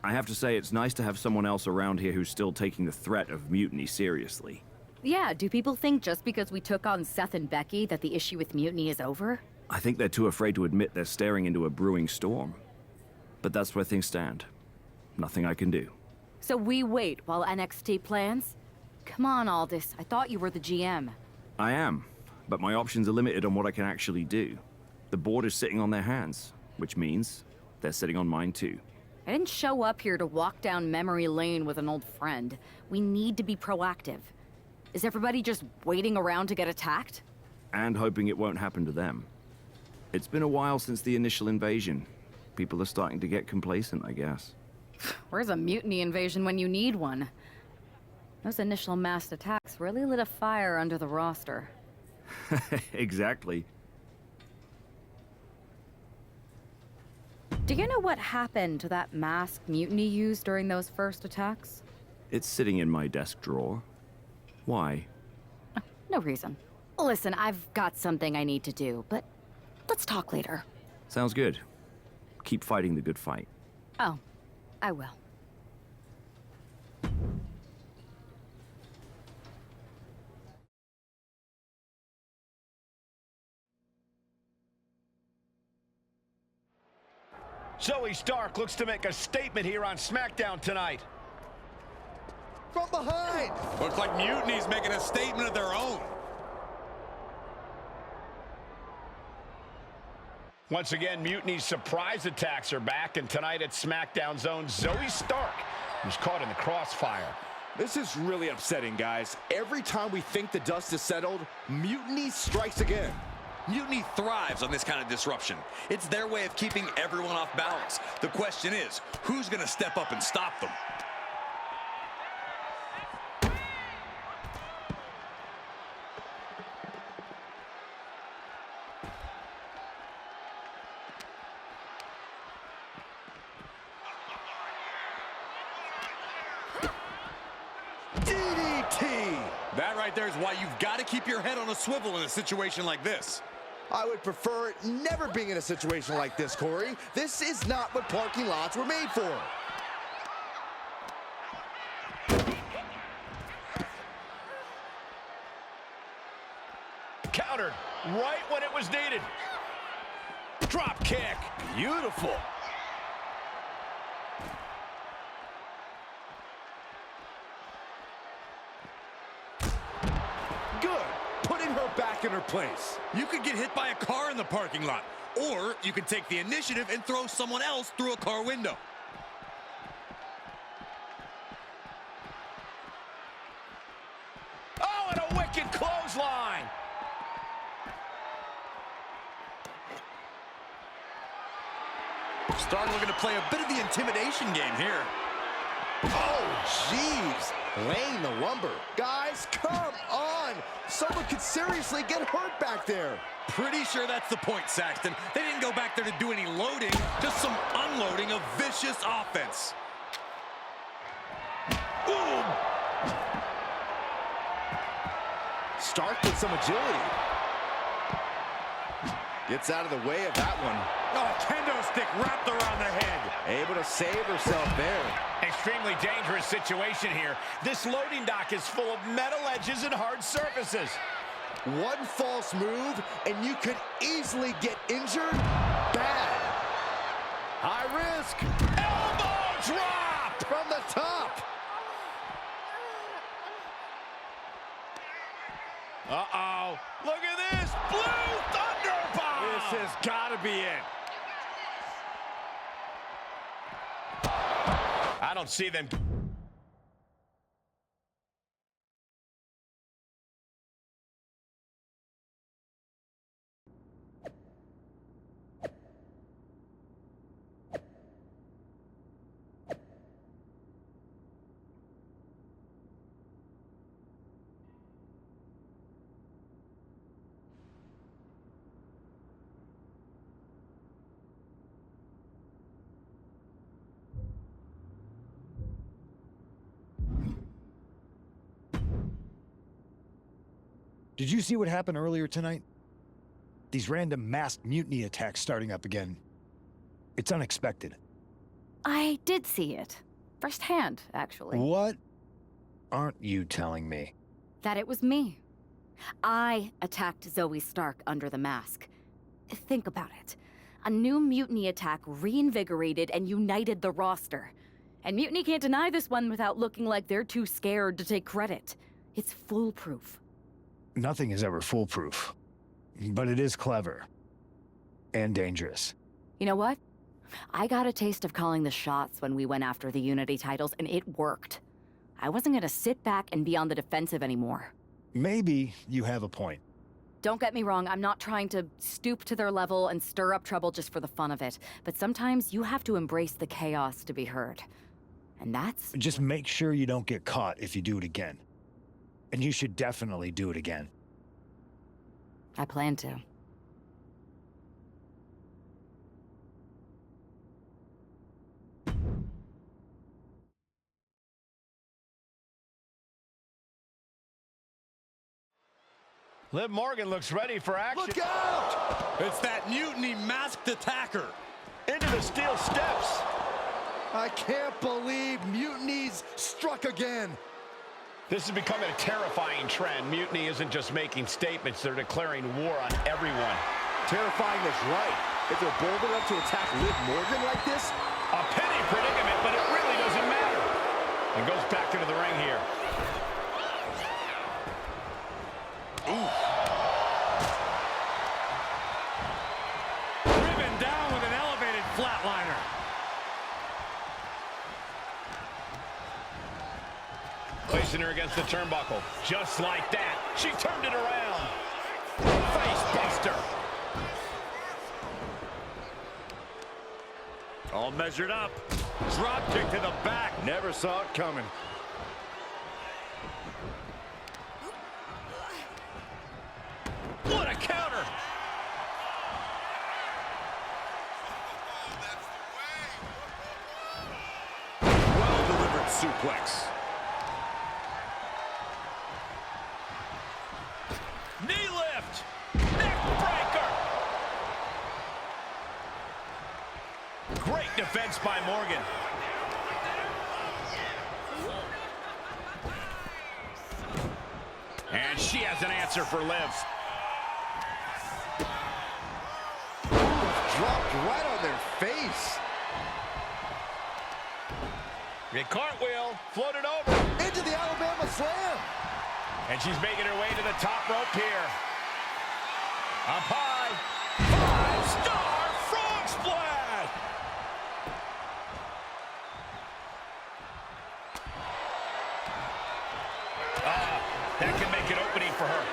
I have to say, it's nice to have someone else around here who's still taking the threat of mutiny seriously. Yeah, do people think just because we took on Seth and Becky that the issue with mutiny is over? I think they're too afraid to admit they're staring into a brewing storm. But that's where things stand. Nothing I can do. So we wait while NXT plans? Come on, Aldous. I thought you were the GM. I am, but my options are limited on what I can actually do. The board is sitting on their hands, which means they're sitting on mine too. I didn't show up here to walk down memory lane with an old friend. We need to be proactive. Is everybody just waiting around to get attacked? And hoping it won't happen to them. It's been a while since the initial invasion. People are starting to get complacent, I guess. Where's a mutiny invasion when you need one? Those initial mass attacks really lit a fire under the roster. Exactly. Do you know what happened to that masked mutiny used during those first attacks? It's sitting in my desk drawer. Why? No reason. Listen, I've got something I need to do, but let's talk later. Sounds good. Keep fighting the good fight. Oh, I will. Zoe Stark looks to make a statement here on Smackdown tonight. From behind! Looks like Mutiny's making a statement of their own. Once again, Mutiny's surprise attacks are back, and tonight at SmackDown's own Zoe Stark, who's caught in the crossfire. This is really upsetting, guys. Every time we think the dust is settled, Mutiny strikes again. Mutiny thrives on this kind of disruption. It's their way of keeping everyone off balance. The question is, who's going to step up and stop them? DDT! That right there is why you've got to keep your head on a swivel in a situation like this. I would prefer never being in a situation like this, Corey. This is not what parking lots were made for. Countered right when it was needed. Drop kick. Beautiful. Good. Putting her back in her place. You could get hit by a car in the parking lot, or you could take the initiative and throw someone else through a car window. Oh, and a wicked clothesline. Stark looking to play a bit of the intimidation game here. Oh, jeez. Laying the lumber. Guys, come on. Someone could seriously get hurt back there. Pretty sure that's the point, Saxton. They didn't go back there to do any loading, just some unloading of vicious offense. Boom. Stark with some agility. Gets out of the way of that one. Oh, kendo stick wrapped around the head. Able to save herself there. Extremely dangerous situation here. This loading dock is full of metal edges and hard surfaces. One false move, and you could easily get injured. Bad. High risk. Elbow drop! From the top. Uh-oh. Look at this. Blue Thunder Bomb! This has got to be it. I don't see them. Did you see what happened earlier tonight? These random masked mutiny attacks starting up again. It's unexpected. I did see it. Firsthand, actually. What aren't you telling me? That it was me. I attacked Zoe Stark under the mask. Think about it. A new Mutiny attack reinvigorated and united the roster. And Mutiny can't deny this one without looking like they're too scared to take credit. It's foolproof. Nothing is ever foolproof. But it is clever. And dangerous. You know what? I got a taste of calling the shots when we went after the Unity titles, and it worked. I wasn't gonna sit back and be on the defensive anymore. Maybe you have a point. Don't get me wrong, I'm not trying to stoop to their level and stir up trouble just for the fun of it. But sometimes you have to embrace the chaos to be heard. And that's... Just make sure you don't get caught if you do it again. And you should definitely do it again. I plan to. Liv Morgan looks ready for action. Look out! It's that Mutiny masked attacker. Into the steel steps. I can't believe Mutiny's struck again. This is becoming a terrifying trend. Mutiny isn't just making statements, they're declaring war on everyone. Terrifying is right. If they're bold enough to attack Liv Morgan like this, A penny predicament, but it really doesn't matter. And goes back into the ring here. Driven down with an elevated flatliner. Placing her against the turnbuckle. Just like that. She turned it around. Face buster. All measured up. Drop kick to the back. never saw it coming. What a counter. Well-delivered suplex. Knee lift. Neck breaker. Great defense by Morgan. And she has an answer for Liv. Dropped right on their face. A cartwheel, floated over. Into the Alabama slam. And she's making her way to the top rope here. Up high. 5-star frog splash. That can make an opening for her.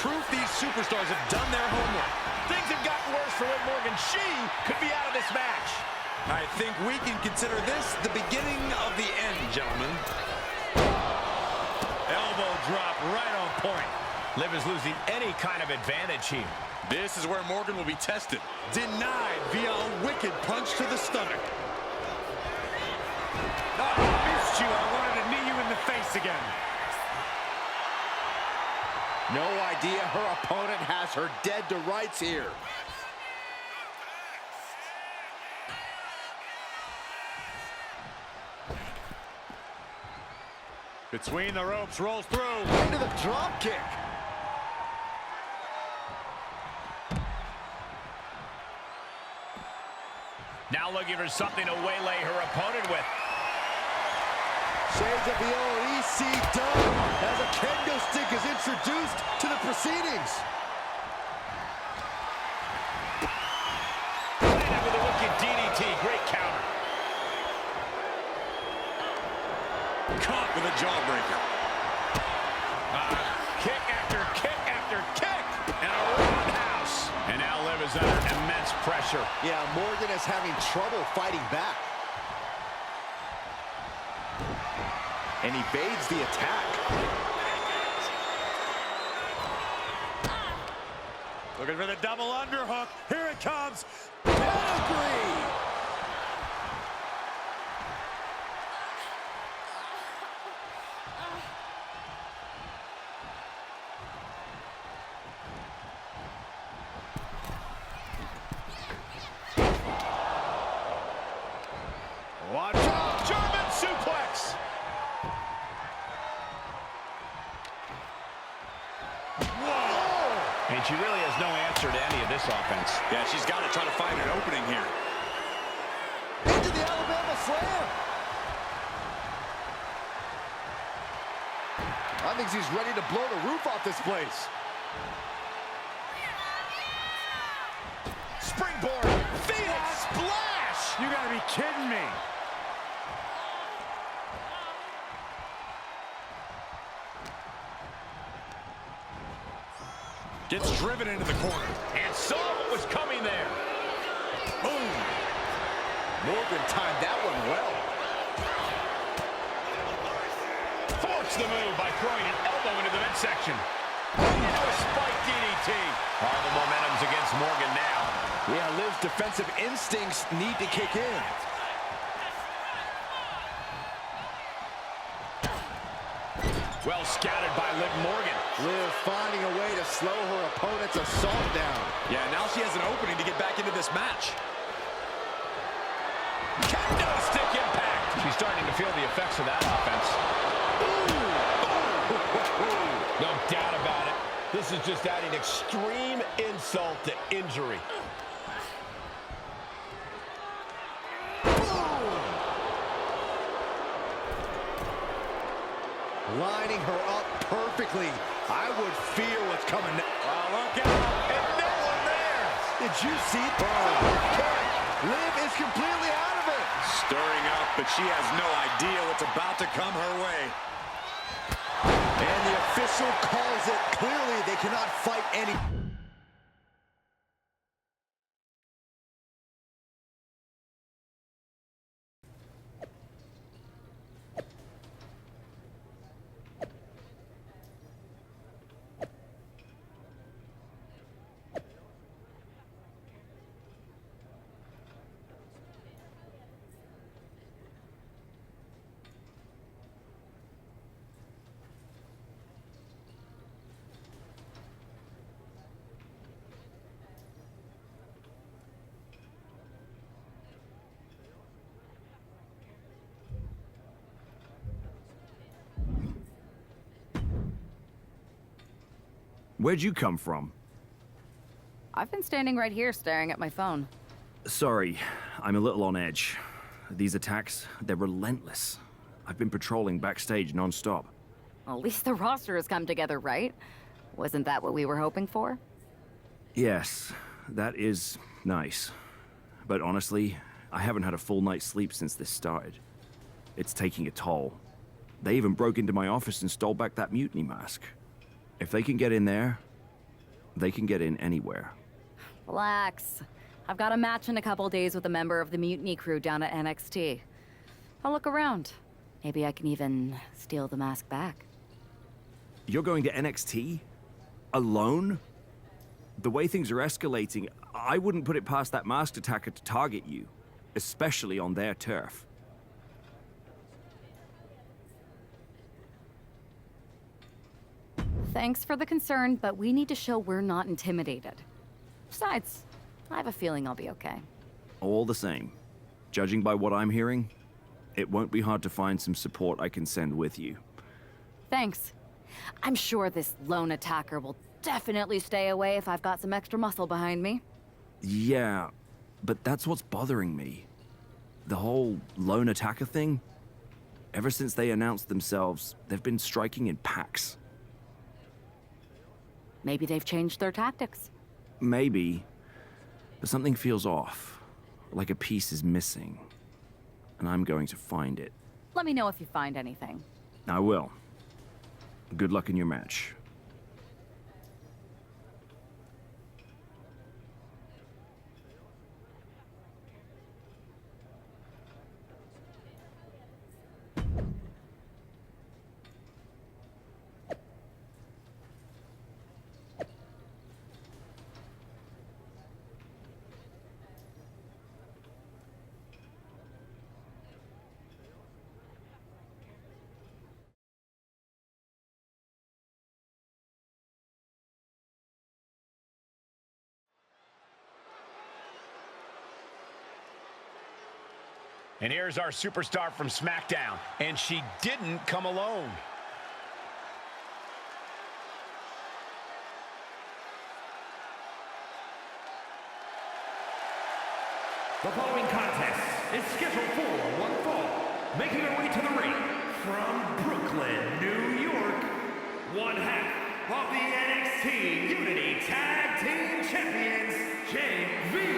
Proof these superstars have done their homework. Things have gotten worse for Liv Morgan. She could be out of this match. I think we can consider this the beginning of the end, gentlemen. Elbow drop right on point. Liv is losing any kind of advantage here. This is where Morgan will be tested. Denied via a wicked punch to the stomach. Oh, I missed you. I wanted to knee you in the face again. No idea her opponent has her dead to rights here. Between the ropes, rolls through. Into the drop kick. Now looking for something to waylay her opponent with. Shades of the old EC dub as a kendo stick is introduced to the proceedings. Landed with a wicked DDT. Great counter. Caught with a jawbreaker. Kick after kick after kick. And a roundhouse. And now Liv is under immense pressure. Yeah, Morgan is having trouble fighting back. And evades the attack. Looking for the double underhook. Here it comes. Pedigree! Watch out, German suplex. Whoa! And she really has no answer to any of this offense. Yeah, she's got to try to find an opening here. Into the Alabama slam. I think she's ready to blow the roof off this place. Springboard, Phoenix splash! You gotta be kidding me. Gets driven into the corner. And saw what was coming there. Boom. Morgan timed that one well. Forced the move by throwing an elbow into the midsection. Into a spike DDT. All the momentum's against Morgan now. Yeah, Liv's defensive instincts need to kick in. Well scouted by Liv Morgan. Liv finding a way to slow her opponent's assault down. Yeah, now she has an opening to get back into this match. Kendo stick impact. She's starting to feel the effects of that offense. No doubt about it. This is just adding extreme insult to injury. Lining her up perfectly. I would feel what's coming. Oh, look out. And no one there. Did you see? Okay. Liv is completely out of it. Stirring up, but she has no idea what's about to come her way. And the official calls it. Clearly, they cannot fight any. Where'd you come from? I've been standing right here staring at my phone. Sorry, I'm a little on edge. These attacks, they're relentless. I've been patrolling backstage non-stop. Well, at least the roster has come together, right? Wasn't that what we were hoping for? Yes, that is nice. But honestly, I haven't had a full night's sleep since this started. It's taking a toll. They even broke into my office and stole back that Mutiny mask. If they can get in there, they can get in anywhere. Relax. I've got a match in a couple days with a member of the Mutiny crew down at NXT. I'll look around. Maybe I can even steal the mask back. You're going to NXT? Alone? The way things are escalating, I wouldn't put it past that masked attacker to target you, especially on their turf. Thanks for the concern, but we need to show we're not intimidated. Besides, I have a feeling I'll be okay. All the same, judging by what I'm hearing, it won't be hard to find some support I can send with you. Thanks. I'm sure this lone attacker will definitely stay away if I've got some extra muscle behind me. Yeah, but that's what's bothering me. The whole lone attacker thing? Ever since they announced themselves, they've been striking in packs. Maybe they've changed their tactics. Maybe, but something feels off, like a piece is missing, and I'm going to find it. Let me know if you find anything. I will. Good luck in your match. And here's our superstar from Smackdown, and she didn't come alone. The following contest is scheduled for one fall. Making her way to the ring from Brooklyn, New York, one half of the NXT Unity Tag Team Champions, JVS.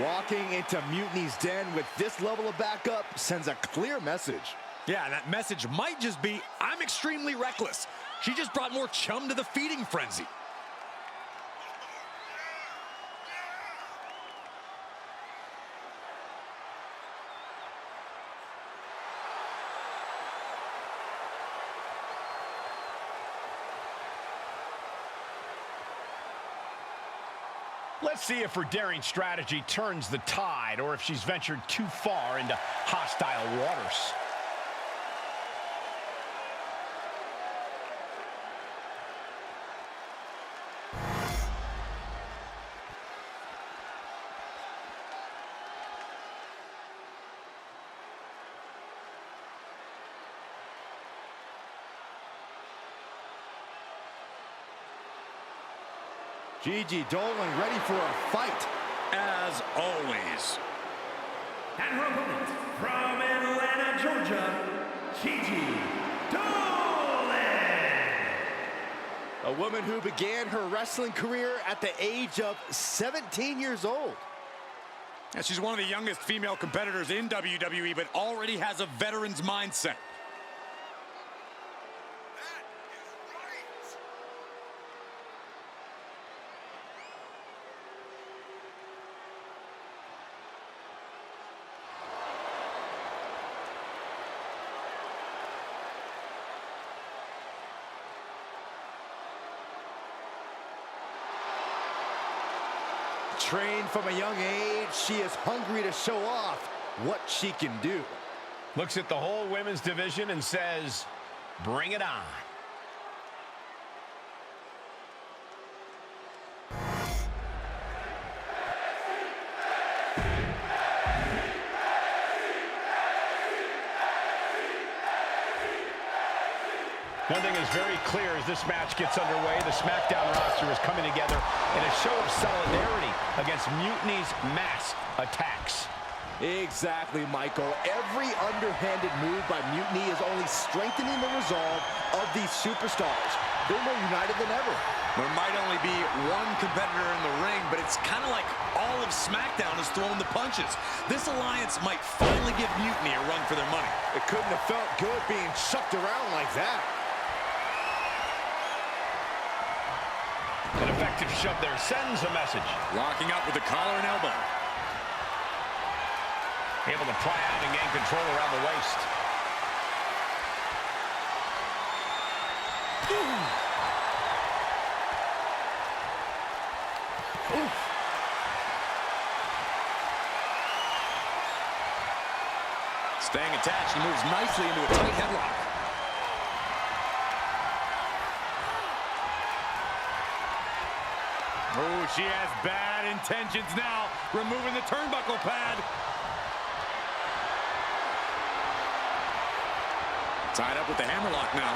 Walking into Mutiny's den with this level of backup sends a clear message. Yeah, and that message might just be, I'm extremely reckless. She just brought more chum to the feeding frenzy. Let's see if her daring strategy turns the tide or if she's ventured too far into hostile waters. Gigi Dolan ready for a fight. As always. And her opponent from Atlanta, Georgia, Gigi Dolan. A woman who began her wrestling career at the age of 17 years old. And she's one of the youngest female competitors in WWE, but already has a veteran's mindset. Trained from a young age, she is hungry to show off what she can do. Looks at the whole women's division and says, bring it on. One thing is very clear as this match gets underway, the Smackdown roster is coming together in a show of solidarity against Mutiny's mass attacks. Exactly, Michael. Every underhanded move by Mutiny is only strengthening the resolve of these superstars. They're more united than ever. There might only be one competitor in the ring, but it's kind of like all of Smackdown is throwing the punches. This alliance might finally give Mutiny a run for their money. It couldn't have felt good being chucked around like that. An effective shove there sends a message. Locking up with the collar and elbow. Able to pry out and gain control around the waist. Oof. Staying attached and moves nicely into a tight headlock. Oh, she has bad intentions now, removing the turnbuckle pad. Tied up with the hammerlock now.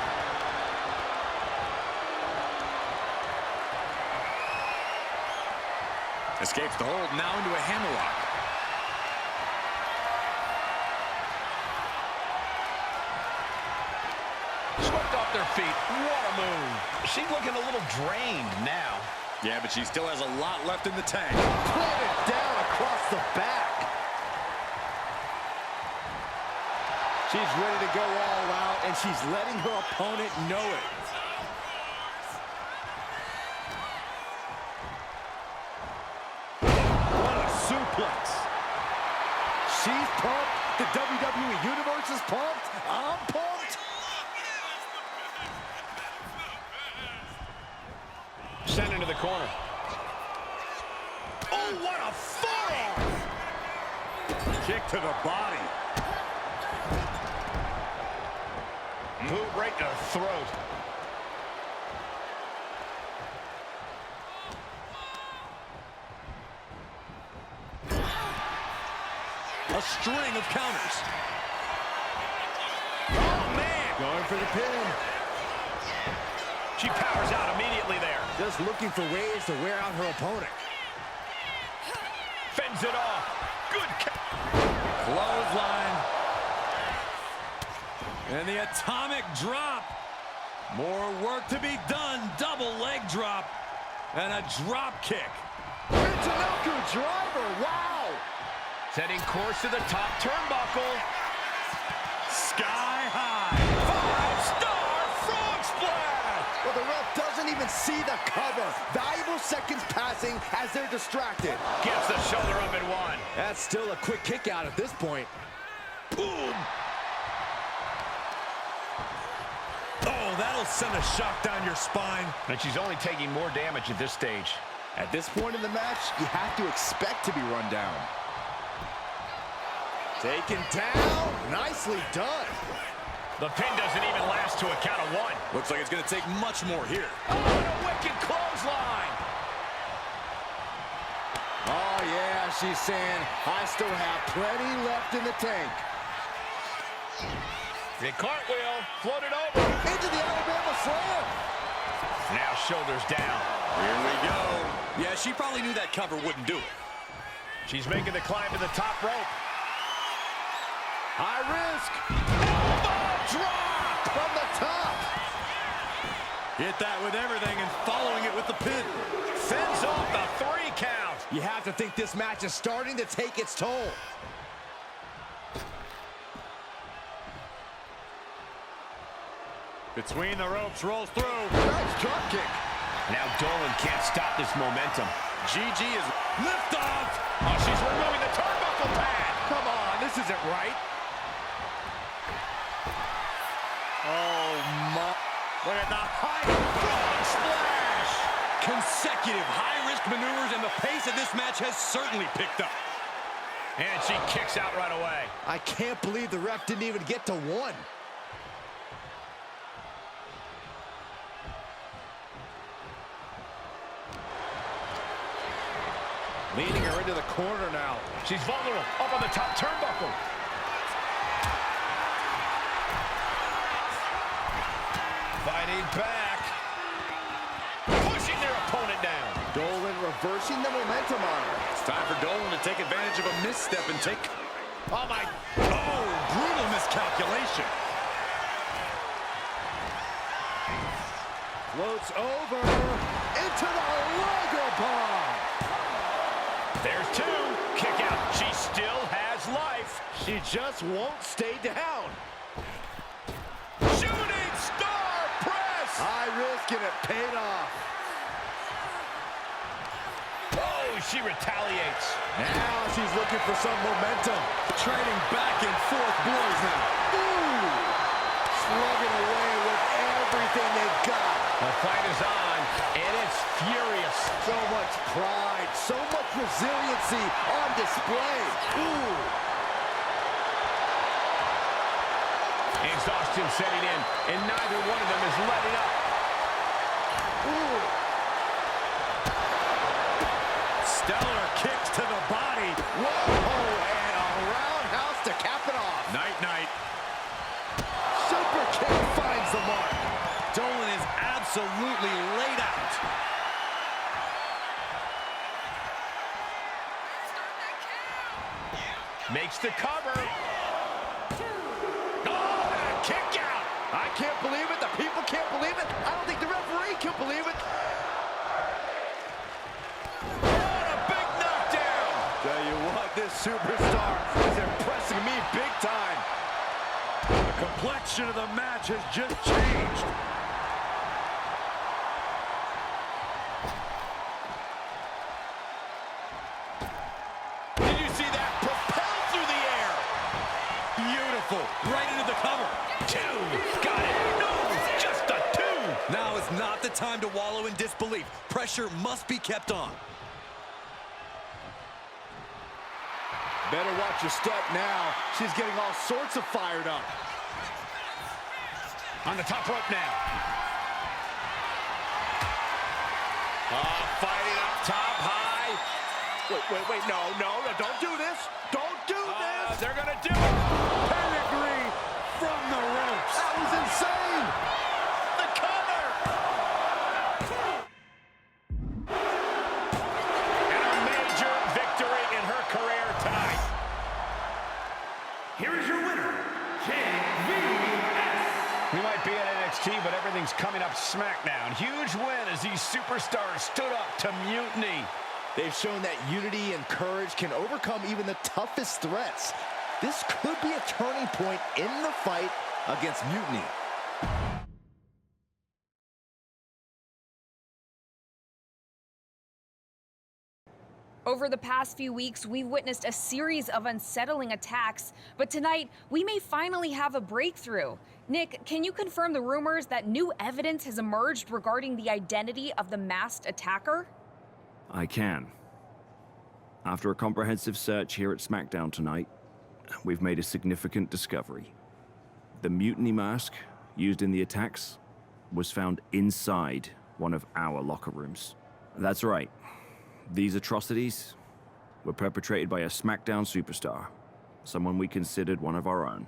Escapes the hold, now into a hammerlock. Swept off their feet. What a move. She's looking a little drained now. Yeah, but she still has a lot left in the tank. Planted down across the back. She's ready to go all out, and she's letting her opponent know it. What a suplex. She's pumped. The WWE Universe is pumped. I'm pumped. Sent into the corner. Oh, what a forearm! Kick to the body. Boot right to the throat. A string of counters. Oh, man. Going for the pin. She powers out immediately there. Just looking for ways to wear out her opponent. Fends it off. Good Clothesline. And the atomic drop. More work to be done. Double leg drop. And a drop kick. Michinoku driver. Wow. Setting course to the top turnbuckle. Sky high. 5-star frog splash. Well, the ref doesn't even see the cover. Valuable seconds passing as they're distracted. Gets the shoulder up and one. That's still a quick kick out at this point. Boom. Oh, that'll send a shock down your spine. And she's only taking more damage at this stage. At this point in the match, you have to expect to be run down. Taken down. Nicely done. The pin doesn't even last to a count of one. Looks like it's going to take much more here. Oh, and a wicked clothesline. Oh, yeah, she's saying, I still have plenty left in the tank. The cartwheel, floated over. Into the Alabama slam. Now shoulders down. Here we go. Yeah, she probably knew that cover wouldn't do it. She's making the climb to the top rope. High risk. Elbow drop from the top. Hit that with everything and following it with the pin. Fends off the 3 count. You have to think this match is starting to take its toll. Between the ropes, rolls through. Nice drop kick. Now Dolan can't stop this momentum. GG is liftoff. Oh, she's removing the turnbuckle pad. Come on, this isn't right. Oh, my. Look at the high frog splash. Consecutive high-risk maneuvers, and the pace of this match has certainly picked up. And she kicks out right away. I can't believe the ref didn't even get to one. Leading her into the corner now. She's vulnerable, up on the top turnbuckle. Fighting back. Pushing their opponent down. Dolan reversing the momentum on her. It's time for Dolan to take advantage of a misstep and take... Oh, my. Oh, brutal miscalculation. Floats over into the Liger bomb. There's 2. Kick out. She still has life. She just won't stay down. Shooting star press. High risk and it paid off. Oh, she retaliates. Now she's looking for some momentum. Trading back and forth blows now. Ooh! Slugging away with everything they've got. The fight is on, and it's furious. So much pride, so much resiliency on display. Ooh! Exhaustion setting in, and neither one of them is letting up. Ooh! Stellar kicks to the body. Whoa! And a roundhouse to cap it off. Night-night. Super kick finds the mark. Dolan is absolutely laid out. Makes the cover. Oh, and a kick out. I can't believe it. The people can't believe it. I don't think the referee can believe it. What a big knockdown. Tell you what, this superstar is impressing me big time. The complexion of the match has just changed. Did you see that? Propelled through the air. Beautiful. Right into the cover. 2. Got it. No, just a 2. Now is not the time to wallow in disbelief. Pressure must be kept on. Better watch your step now. She's getting all sorts of fired up. On the top rope now. Fighting up top high. Wait, no, don't do this. Don't do this. They're going to do it. Pedigree from the ropes. That was insane. The cover. And a major victory in her career tonight. Here is your winner, JVS. We might be at NXT, but everything's coming up Smackdown. Huge win as these superstars stood up to Mutiny. They've shown that unity and courage can overcome even the toughest threats. This could be a turning point in the fight against Mutiny. Over the past few weeks, we've witnessed a series of unsettling attacks, but tonight, we may finally have a breakthrough. Nick, can you confirm the rumors that new evidence has emerged regarding the identity of the masked attacker? I can. After a comprehensive search here at Smackdown tonight, we've made a significant discovery. The mutiny mask used in the attacks was found inside one of our locker rooms. That's right. These atrocities were perpetrated by a Smackdown superstar, someone we considered one of our own.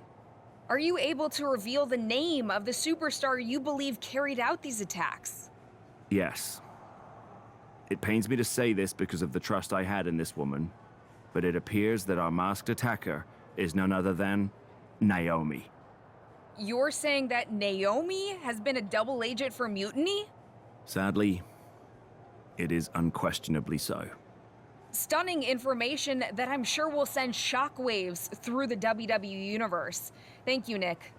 Are you able to reveal the name of the superstar you believe carried out these attacks? Yes. It pains me to say this because of the trust I had in this woman, but it appears that our masked attacker is none other than Naomi. You're saying that Naomi has been a double agent for Mutiny? Sadly, it is unquestionably so. Stunning information that I'm sure will send shockwaves through the WWE universe. Thank you, Nick.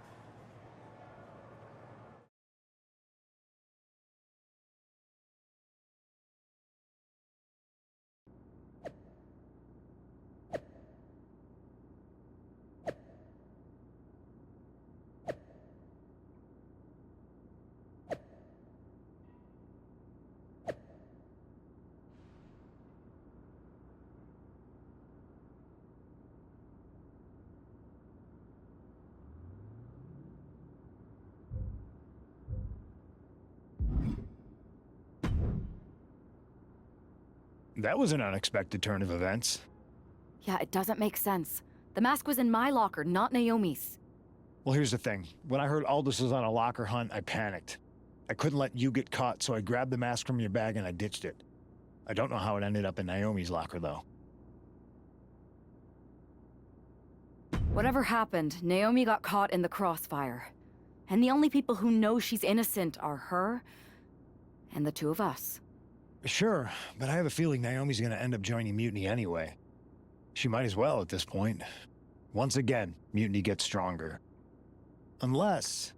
That was an unexpected turn of events. Yeah, it doesn't make sense. The mask was in my locker, not Naomi's. Well, here's the thing. When I heard Aldous was on a locker hunt, I panicked. I couldn't let you get caught, so I grabbed the mask from your bag and I ditched it. I don't know how it ended up in Naomi's locker, though. Whatever happened, Naomi got caught in the crossfire. And the only people who know she's innocent are her and the two of us. Sure, but I have a feeling Naomi's gonna end up joining Mutiny anyway. She might as well at this point. Once again, Mutiny gets stronger. Unless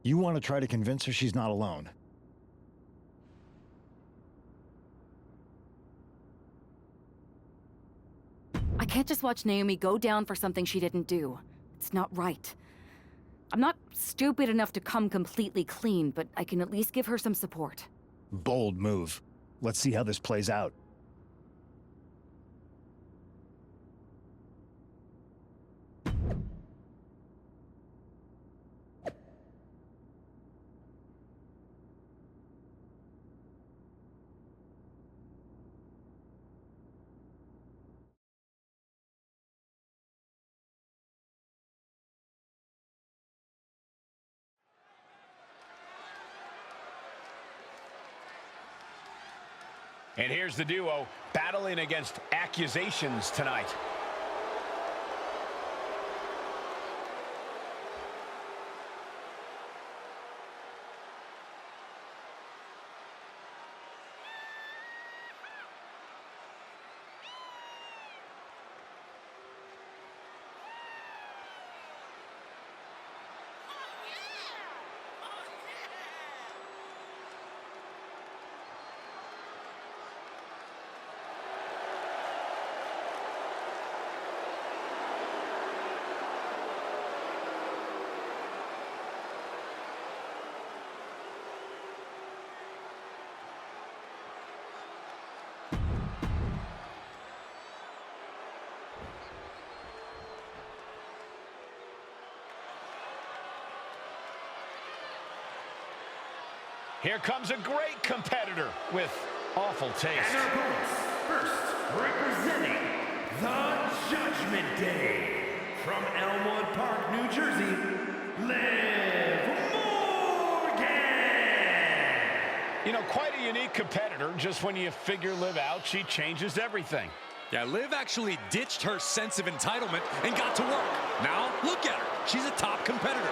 you want to try to convince her she's not alone. I can't just watch Naomi go down for something she didn't do. It's not right. I'm not stupid enough to come completely clean, but I can at least give her some support. Bold move. Let's see how this plays out. And here's the duo battling against accusations tonight. Here comes a great competitor with awful taste. And their opponents, first, representing the Judgment Day, from Elmwood Park, New Jersey, Liv Morgan! You know, quite a unique competitor. Just when you figure Liv out, she changes everything. Yeah, Liv actually ditched her sense of entitlement and got to work. Now, look at her. She's a top competitor.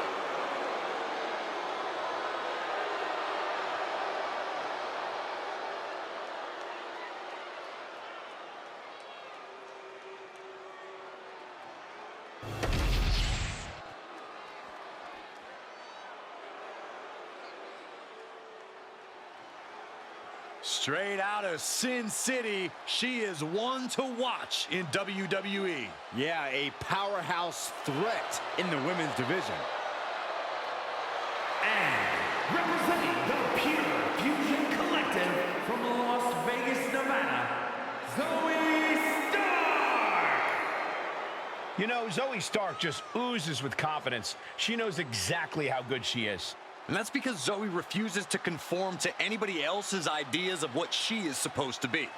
Straight out of Sin City, she is one to watch in WWE. Yeah, a powerhouse threat in the women's division. And representing the Pure Fusion Collective from Las Vegas, Nevada, Zoe Stark! You know, Zoe Stark just oozes with confidence. She knows exactly how good she is. And that's because Zoe refuses to conform to anybody else's ideas of what she is supposed to be.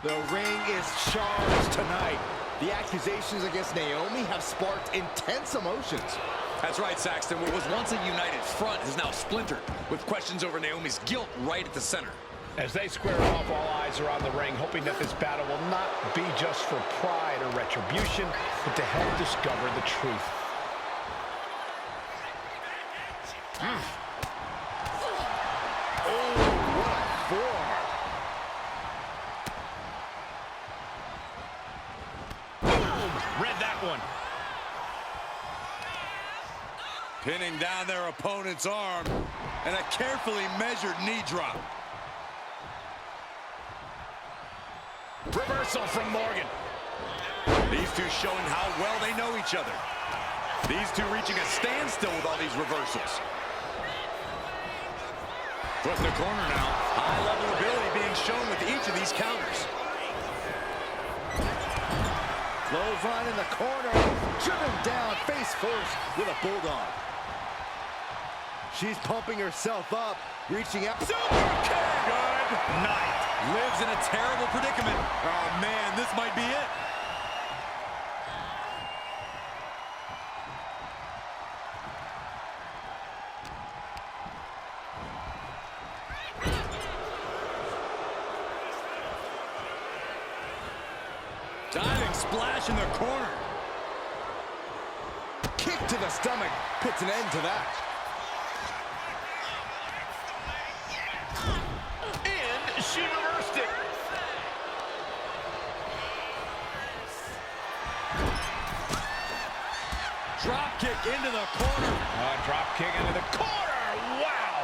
The ring is charged tonight. The accusations against Naomi have sparked intense emotions. That's right, Saxton. What was once a united front is now splintered, with questions over Naomi's guilt right at the center. As they square off, all eyes are on the ring, hoping that this battle will not be just for pride or retribution, but to help discover the truth. Oh, what a forearm. Read that one. Pinning down their opponent's arm, and a carefully measured knee drop. Reversal from Morgan. These two showing how well they know each other. These two reaching a standstill with all these reversals. Foot in the corner now. High-level ability being shown with each of these counters. Clothesline in the corner, driven down face first with a bulldog. She's pumping herself up, reaching out. Super kick! Good night. Liv's in a terrible predicament. Oh, man, this might be it. Diving splash in the corner. Kick to the stomach puts an end to that. And she reversed it. Drop kick into the corner. Drop kick into the corner. Wow.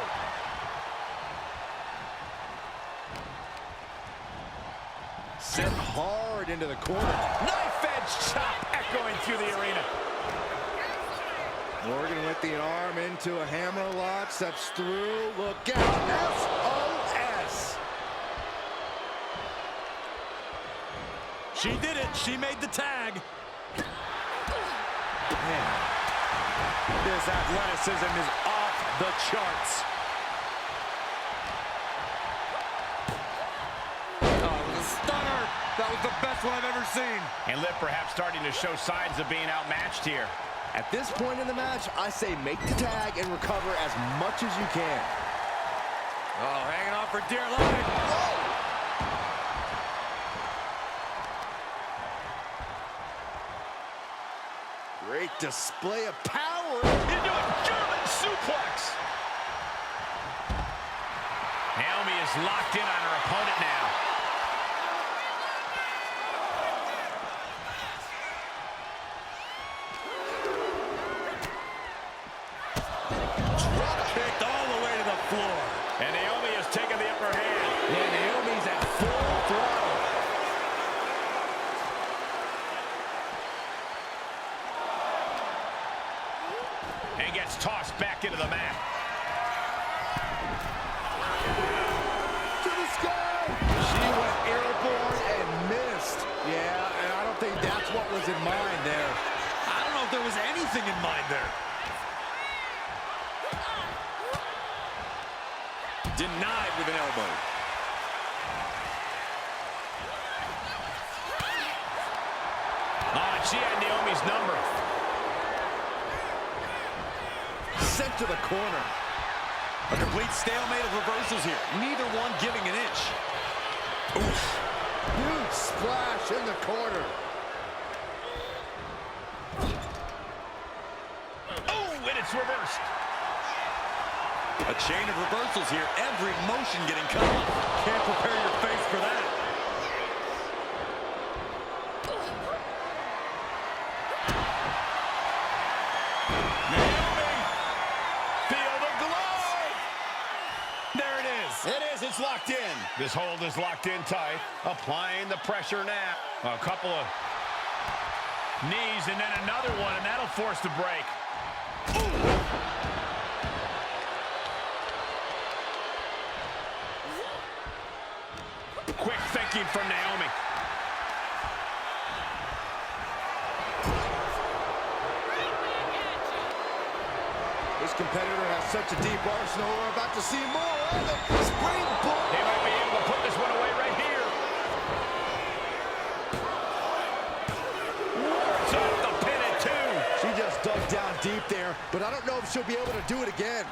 Sent hard into the corner. Knife edge chop echoing through the arena. Morgan with the arm into a hammerlock, steps through, look out, SOS! She did it. She made the tag. Man, This athleticism is off the charts. Oh, it was a stunner. That was the best one I've ever seen. And Liv perhaps starting to show signs of being outmatched here. at this point in the match, I say make the tag and recover as much as you can. Oh, hanging on for dear life. Whoa! Great display of power. Into a German suplex. Naomi is locked in on her opponent now. Drop kicked all the way to the floor. And Naomi has taken the upper hand. Yeah, Naomi's at full throttle. And gets tossed back into the mat. To the sky. She went airborne and missed. Yeah, and I don't think in mind there. I don't know if there was anything in mind there. Denied with an elbow. She had Naomi's number. Sent to the corner. A complete stalemate of reversals here. Neither one giving an inch. Oof. Huge splash in the corner. Oh, and it's reversed. A chain of reversals here. Every motion getting cut off. Can't prepare your face for that. Naomi! Feel the glow! There it is. It is. It's locked in. This hold is locked in tight. Applying the pressure now. A couple of knees and then another one, and that'll force the break. Ooh. Quick thinking from Naomi. This competitor has such a deep arsenal. We're about to see more of it. Springboard. They might be able to put this one away right here. Wards off the pin at 2. She just dug down deep there, but I don't know if she'll be able to do it again.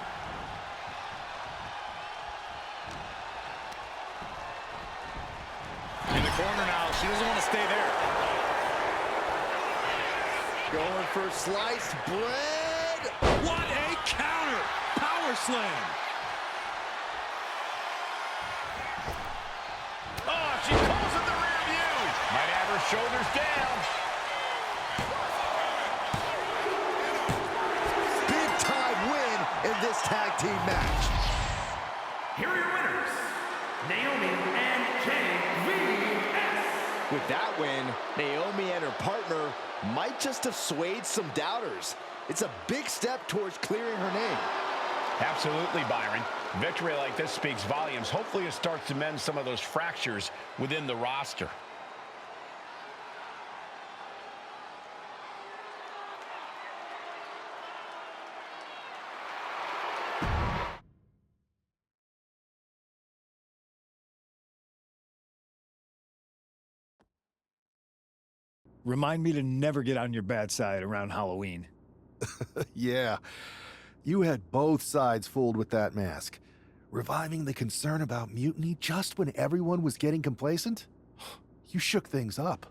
In the corner now. She doesn't want to stay there. Going for sliced bread. What a counter! Power slam. Oh, she calls it the rear view. Might have her shoulders down. Big time win in this tag team match. Here are your winners, Naomi and JVS. With that win, Naomi and her partner might just have swayed some doubters. It's a big step towards clearing her name. Absolutely, Byron. Victory like this speaks volumes. Hopefully it starts to mend some of those fractures within the roster. Remind me to never get on your bad side around Halloween. Yeah, you had both sides fooled with that mask. Reviving the concern about mutiny just when everyone was getting complacent? You shook things up.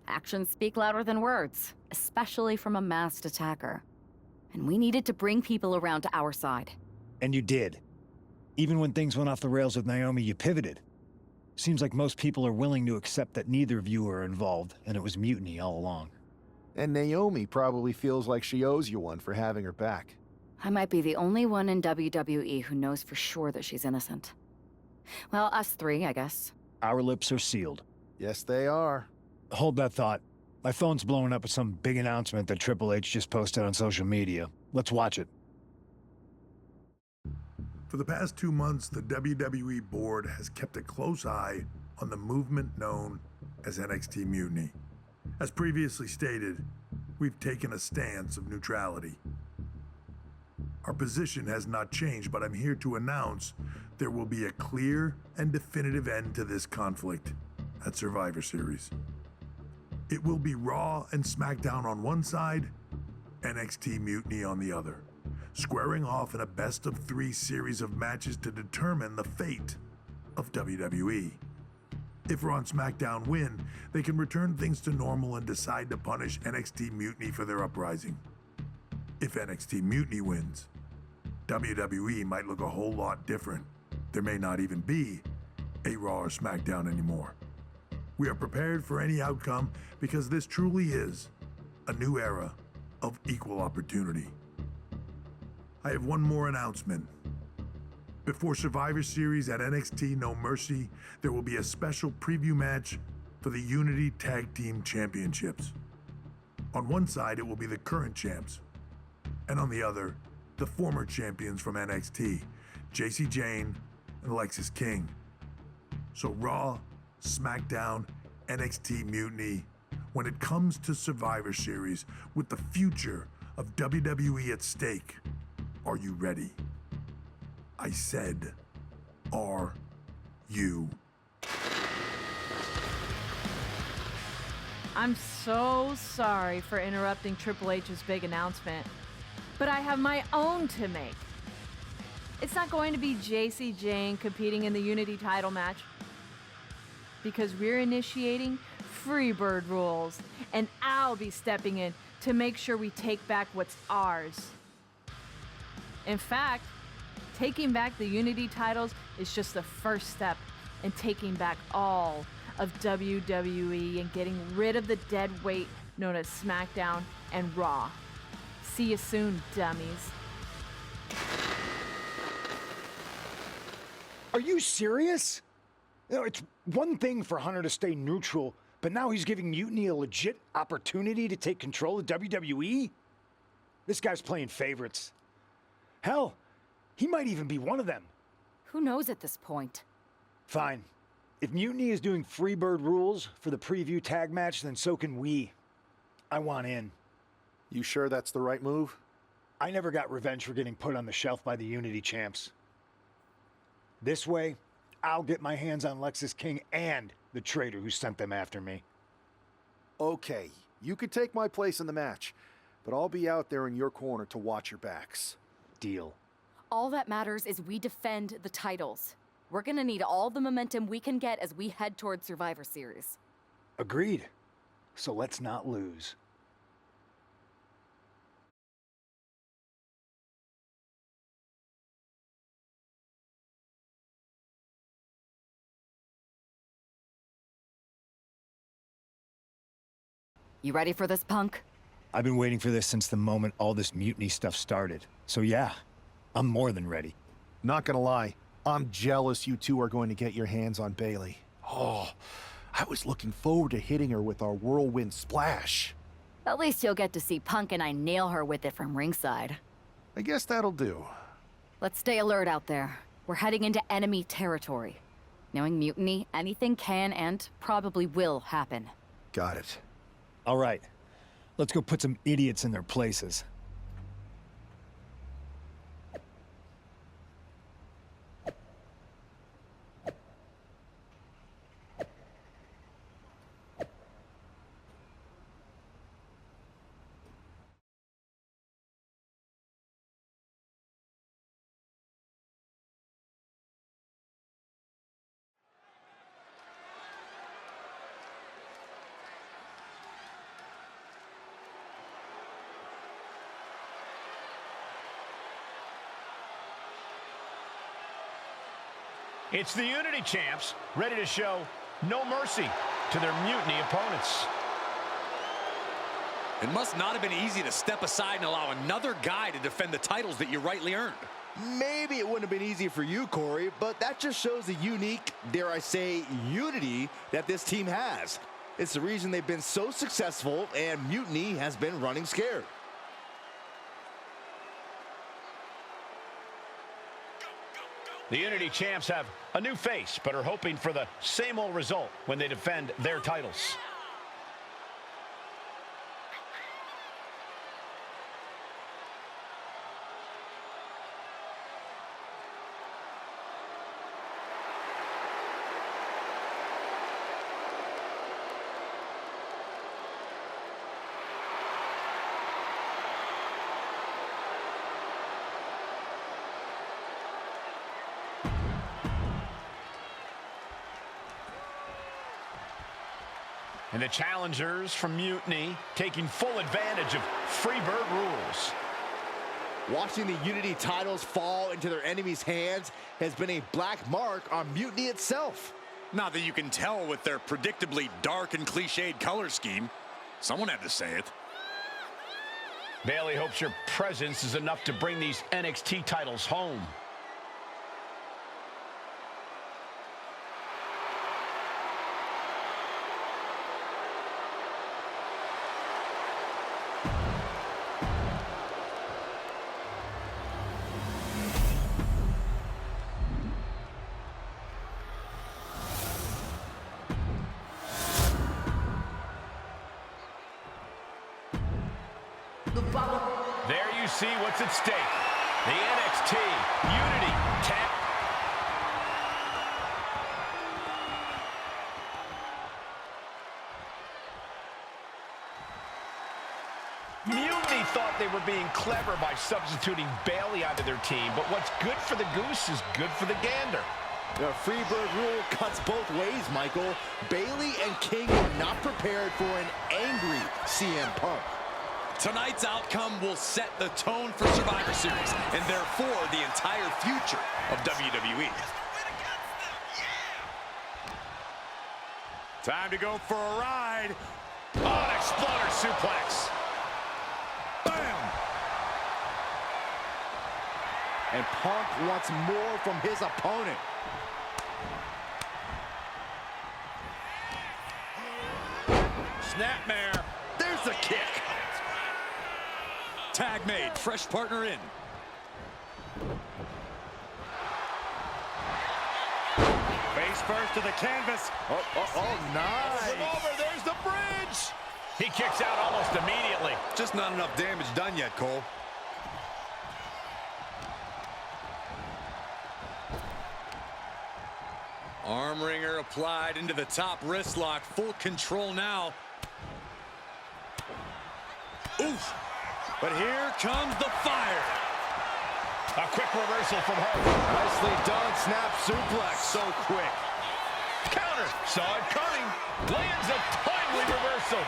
Actions speak louder than words, especially from a masked attacker. And we needed to bring people around to our side. And you did. Even when things went off the rails with Naomi, you pivoted. Seems like most people are willing to accept that neither of you are involved, and it was mutiny all along. And Naomi probably feels like she owes you one for having her back. I might be the only one in WWE who knows for sure that she's innocent. Well, us three, I guess. Our lips are sealed. Yes, they are. Hold that thought. My phone's blowing up with some big announcement that Triple H just posted on social media. Let's watch it. For the past 2 months, the WWE board has kept a close eye on the movement known as NXT Mutiny. As previously stated, we've taken a stance of neutrality. Our position has not changed, but I'm here to announce there will be a clear and definitive end to this conflict at Survivor Series. It will be Raw and Smackdown on one side, NXT Mutiny on the other, squaring off in a best-of-3 series of matches to determine the fate of WWE. If Raw and SmackDown win, they can return things to normal and decide to punish NXT Mutiny for their uprising. If NXT Mutiny wins, WWE might look a whole lot different. There may not even be a Raw or SmackDown anymore. We are prepared for any outcome because this truly is a new era of equal opportunity. I have one more announcement. Before Survivor Series at NXT No Mercy, there will be a special preview match for the Unity Tag Team Championships. On one side, it will be the current champs, and on the other, the former champions from NXT, JC Jane and Alexis King. So Raw, SmackDown, NXT Mutiny when it comes to Survivor Series with the future of WWE at stake. Are you ready? I said, are you? I'm so sorry for interrupting Triple H's big announcement, but I have my own to make. It's not going to be JC Jane competing in the Unity title match, because we're initiating Freebird rules, and I'll be stepping in to make sure we take back what's ours. In fact, taking back the Unity titles is just the first step in taking back all of WWE and getting rid of the dead weight known as Smackdown and Raw. See you soon, dummies. Are you serious? You know, it's one thing for Hunter to stay neutral, but now he's giving Mutiny a legit opportunity to take control of WWE? This guy's playing favorites. Hell, he might even be one of them. Who knows at this point? Fine. If Mutiny is doing Freebird rules for the preview tag match, then so can we. I want in. You sure that's the right move? I never got revenge for getting put on the shelf by the Unity champs. This way, I'll get my hands on Lexus King and the traitor who sent them after me. Okay, you could take my place in the match, but I'll be out there in your corner to watch your backs. Deal. All that matters is we defend the titles. We're gonna need all the momentum we can get as we head towards Survivor Series. Agreed. So let's not lose. You ready for this, punk? I've been waiting for this since the moment all this Mutiny stuff started. So yeah, I'm more than ready. Not gonna lie, I'm jealous you two are going to get your hands on Bayley. Oh, I was looking forward to hitting her with our whirlwind splash. At least you'll get to see Punk and I nail her with it from ringside. I guess that'll do. Let's stay alert out there. We're heading into enemy territory. Knowing Mutiny, anything can and probably will happen. Got it. All right, let's go put some idiots in their places. It's the Unity champs, ready to show no mercy to their Mutiny opponents. It must not have been easy to step aside and allow another guy to defend the titles that you rightly earned. Maybe it wouldn't have been easy for you, Corey, but that just shows the unique, dare I say, unity that this team has. It's the reason they've been so successful, and Mutiny has been running scared. The Unity champs have a new face, but are hoping for the same old result when they defend their titles. And the challengers from Mutiny taking full advantage of Freebird rules. Watching the Unity titles fall into their enemies' hands has been a black mark on Mutiny itself. Not that you can tell with their predictably dark and cliched color scheme. Someone had to say it. Bayley hopes your presence is enough to bring these NXT titles home. There you see what's at stake. The NXT Unity Tag. Mutiny thought they were being clever by substituting Bayley onto their team, but what's good for the goose is good for the gander. The Freebird rule cuts both ways, Michael. Bayley and King were not prepared for an angry CM Punk. Tonight's outcome will set the tone for Survivor Series, and therefore the entire future of WWE. Time to go for a ride. Oh, an exploder suplex. Bam! And Punk wants more from his opponent. Snapmare. There's the kick. Tag made, fresh partner in. Face first to the canvas. Oh, nice. Over, there's the bridge. He kicks out almost immediately. Just not enough damage done yet, Cole. Arm wringer applied into the top wrist lock. Full control now. Oof. But here comes the fire. A quick reversal from her. Nicely done. Snap suplex. So quick. Counter. Saw it coming. Lands a timely reversal.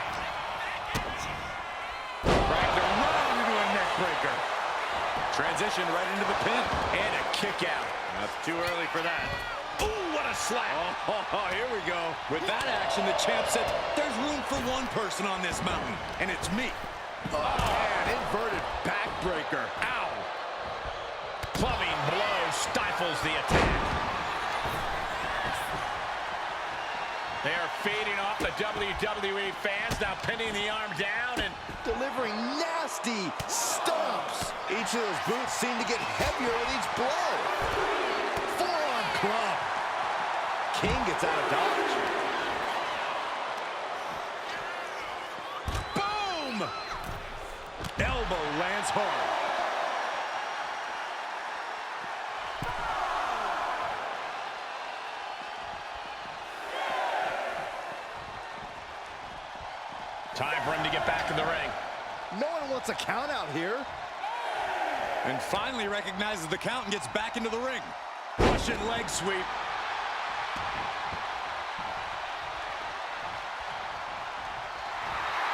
Dragged around into a neck breaker. Transition right into the pin. And a kick out. That's too early for that. Ooh, what a slap. Oh, here we go. With that action, the champ said, there's room for one person on this mountain, and it's me. Oh, man, inverted backbreaker. Ow. Clubbing blow stifles the attack. They are feeding off the WWE fans, now pinning the arm down and delivering nasty stomps. Each of those boots seem to get heavier with each blow. Forearm club. King gets out of dodge. boom! Elbow lands hard. Time for him to get back in the ring. No one wants a count out here. And finally recognizes the count and gets back into the ring. Russian leg sweep.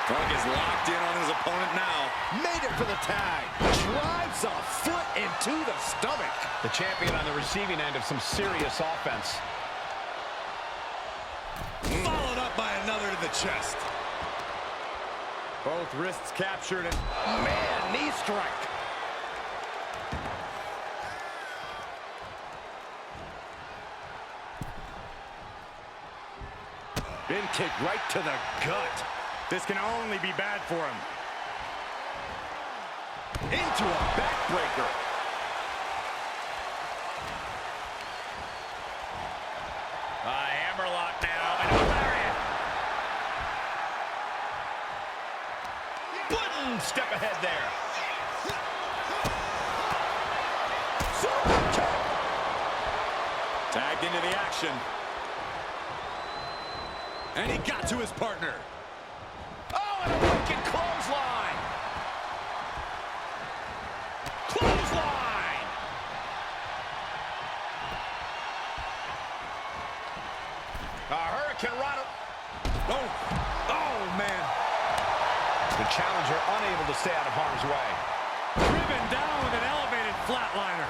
Punk is locked in on his opponent now. Made it for the tag. Drives a foot into the stomach. The champion on the receiving end of some serious offense. Followed up by another to the chest. Both wrists captured and man, knee strike. Been kicked right to the gut. This can only be bad for him. Into a backbreaker. Hammerlock now, and a lariat. One step ahead there. Tagged into the action. And he got to his partner. Oh, and a wicked clothesline. Clothesline. A Hurricane Rana. Oh, man. The challenger unable to stay out of harm's way. Driven down with an elevated flatliner.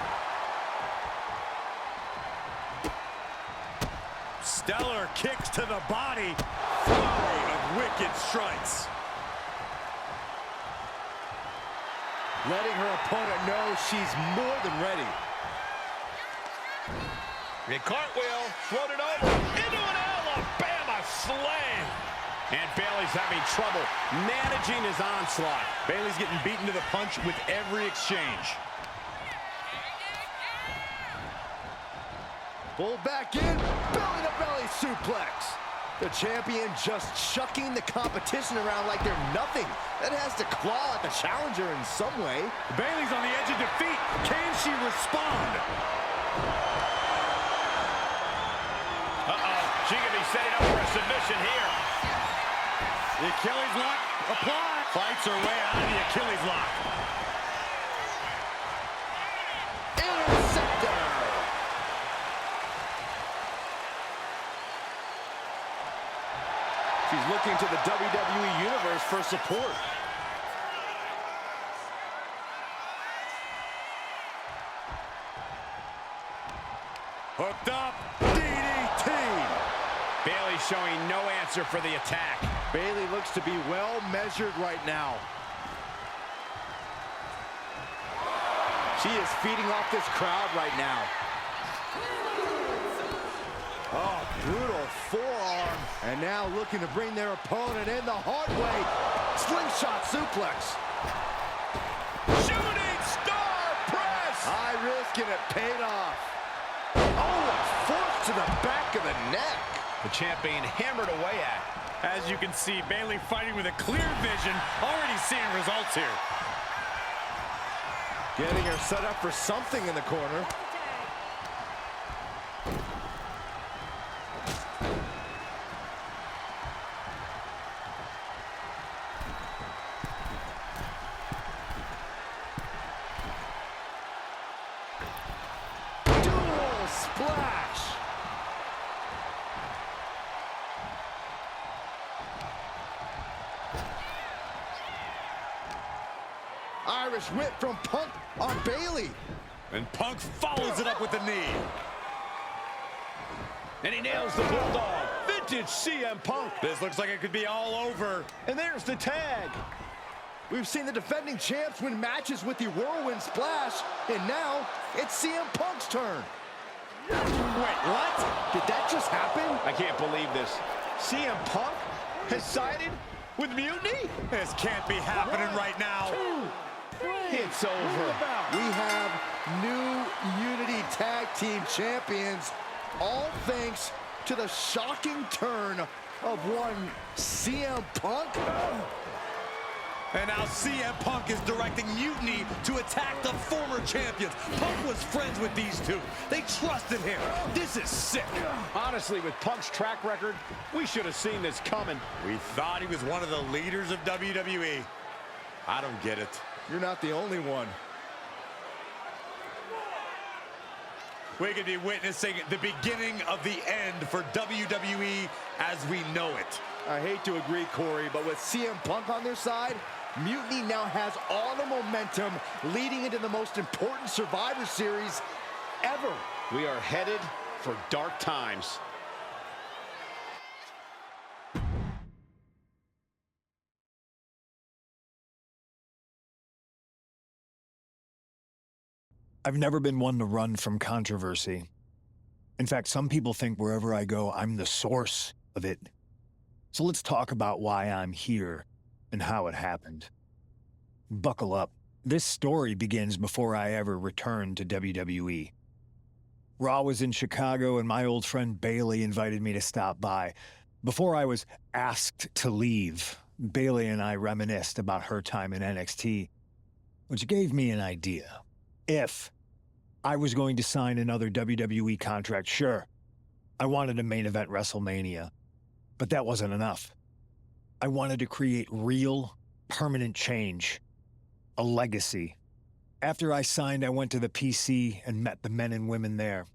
Stellar kicks to the body. Flurry of wicked strikes. Letting her opponent know she's more than ready. The cartwheel floated over into an Alabama slam. And Bayley's having trouble managing his onslaught. Bayley's getting beaten to the punch with every exchange. Pulled back in, belly to belly suplex. The champion just chucking the competition around like they're nothing. That has to claw at the challenger in some way. Bayley's on the edge of defeat. Can she respond? Uh-oh. She could be setting up for a submission here. The Achilles lock applied. Fights her way out of the Achilles lock. Interceptor. She's looking to the WWE Universe for support. Hooked up. DDT. Bayley showing no answer for the attack. Bayley looks to be well measured right now. She is feeding off this crowd right now. Oh, brutal forearm. And now looking to bring their opponent in the hard way. Slingshot suplex. Shooting star press. High risk and it paid off. Oh, a force to the back of the neck. The champ being hammered away at. As you can see, Bayley fighting with a clear vision. Already seeing results here. Getting her set up for something in the corner. Dual splash. Irish whip from Punk on Bayley. And Punk follows it up with the knee. And he nails the Bulldog. Vintage CM Punk. This looks like it could be all over. And there's the tag. We've seen the defending champs win matches with the whirlwind splash, and now it's CM Punk's turn. Wait, what? Did that just happen? I can't believe this. CM Punk has sided with Mutiny? This can't be happening right now. It's over. We have new Unity Tag Team Champions, all thanks to the shocking turn of one CM Punk. And now CM Punk is directing Mutiny to attack the former champions. Punk was friends with these two. They trusted him. This is sick. Honestly, with Punk's track record, we should have seen this coming. We thought he was one of the leaders of WWE. I don't get it. You're not the only one. We could be witnessing the beginning of the end for WWE as we know it. I hate to agree, Corey, but with CM Punk on their side, Mutiny now has all the momentum leading into the most important Survivor Series ever. We are headed for dark times. I've never been one to run from controversy. In fact, some people think wherever I go, I'm the source of it. So let's talk about why I'm here and how it happened. Buckle up. This story begins before I ever returned to WWE. Raw was in Chicago and my old friend Bayley invited me to stop by. Before I was asked to leave, Bayley and I reminisced about her time in NXT, which gave me an idea. If I was going to sign another WWE contract, sure, I wanted a main event WrestleMania, but that wasn't enough. I wanted to create real, permanent change, a legacy. After I signed, I went to the PC and met the men and women there.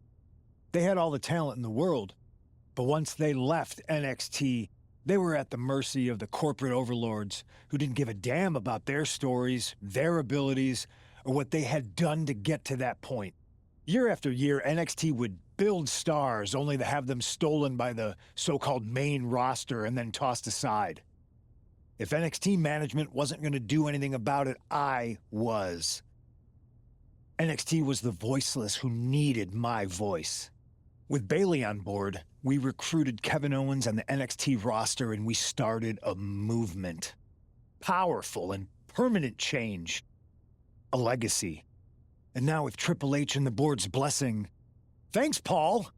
They had all the talent in the world, but once they left NXT, they were at the mercy of the corporate overlords who didn't give a damn about their stories, their abilities, or what they had done to get to that point. Year after year, NXT would build stars only to have them stolen by the so-called main roster and then tossed aside. If NXT management wasn't going to do anything about it, I was. NXT was the voiceless who needed my voice. With Bayley on board, we recruited Kevin Owens and the NXT roster and we started a movement. Powerful and permanent change. A legacy. And now with Triple H and the board's blessing, thanks, Paul,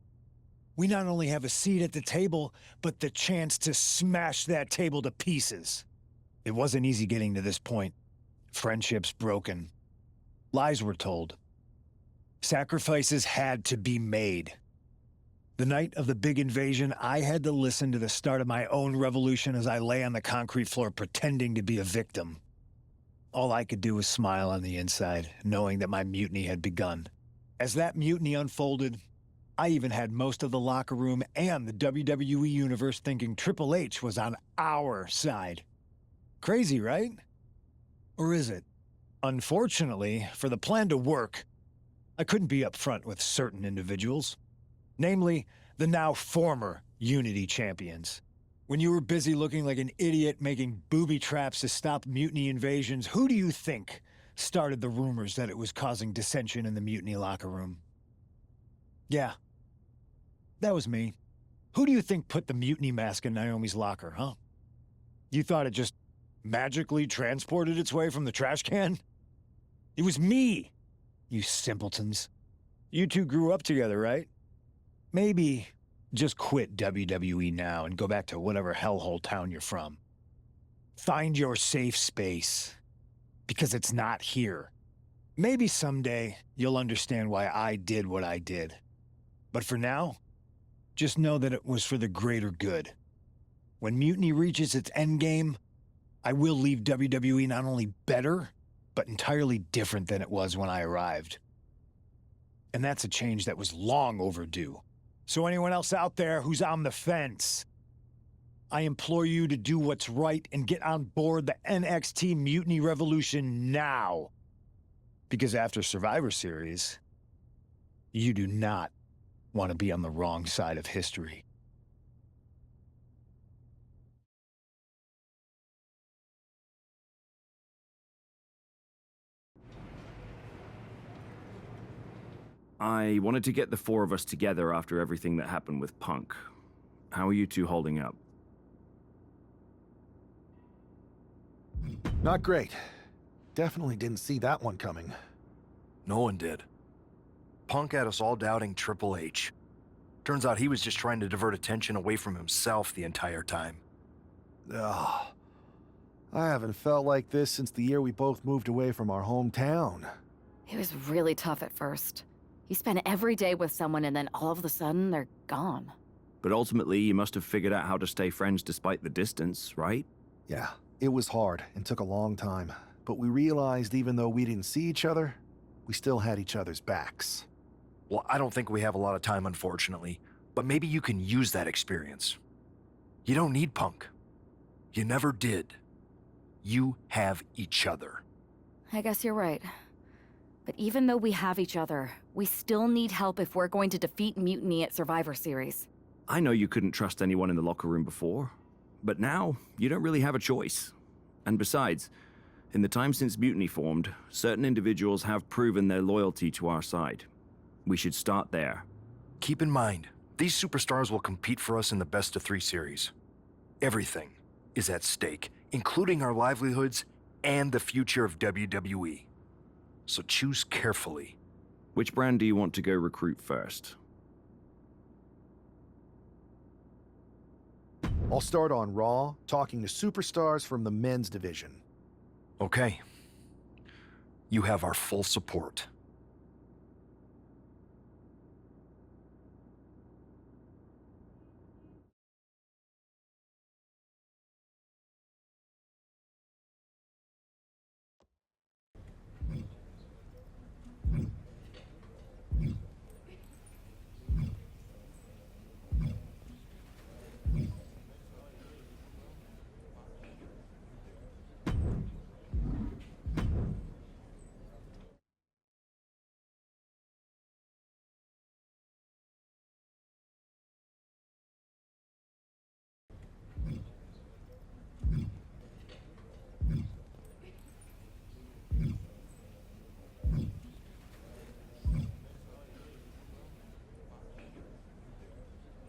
we not only have a seat at the table, but the chance to smash that table to pieces. It wasn't easy getting to this point. Friendships broken. Lies were told. Sacrifices had to be made. The night of the big invasion, I had to listen to the start of my own revolution as I lay on the concrete floor pretending to be a victim. All I could do was smile on the inside, knowing that my mutiny had begun. As that mutiny unfolded, I even had most of the locker room and the WWE Universe thinking Triple H was on our side. Crazy, right? Or is it? Unfortunately, for the plan to work, I couldn't be upfront with certain individuals. Namely, the now former Unity champions. When you were busy looking like an idiot making booby traps to stop mutiny invasions, who do you think started the rumors that it was causing dissension in the mutiny locker room? Yeah, that was me. Who do you think put the mutiny mask in Naomi's locker, huh? You thought it just magically transported its way from the trash can? It was me, you simpletons. You two grew up together, right? Maybe just quit WWE now and go back to whatever hellhole town you're from. Find your safe space, because it's not here. Maybe someday you'll understand why I did what I did. But for now, just know that it was for the greater good. When Mutiny reaches its endgame, I will leave WWE not only better, but entirely different than it was when I arrived. And that's a change that was long overdue. So anyone else out there who's on the fence, I implore you to do what's right and get on board the NXT Mutiny Revolution now. Because after Survivor Series, you do not want to be on the wrong side of history. I wanted to get the four of us together after everything that happened with Punk. How are you two holding up? Not great. Definitely didn't see that one coming. No one did. Punk had us all doubting Triple H. Turns out he was just trying to divert attention away from himself the entire time. Ugh. I haven't felt like this since the year we both moved away from our hometown. It was really tough at first. You spend every day with someone and then all of a sudden they're gone. But ultimately, you must have figured out how to stay friends despite the distance, right? Yeah, it was hard and took a long time. But we realized even though we didn't see each other, we still had each other's backs. Well, I don't think we have a lot of time, unfortunately. But maybe you can use that experience. You don't need Punk. You never did. You have each other. I guess you're right. But even though we have each other, we still need help if we're going to defeat Mutiny at Survivor Series. I know you couldn't trust anyone in the locker room before, but now you don't really have a choice. And besides, in the time since Mutiny formed, certain individuals have proven their loyalty to our side. We should start there. Keep in mind, these superstars will compete for us in the best-of-3 series. Everything is at stake, including our livelihoods and the future of WWE. So choose carefully. Which brand do you want to go recruit first? I'll start on Raw, talking to superstars from the men's division. Okay. You have our full support.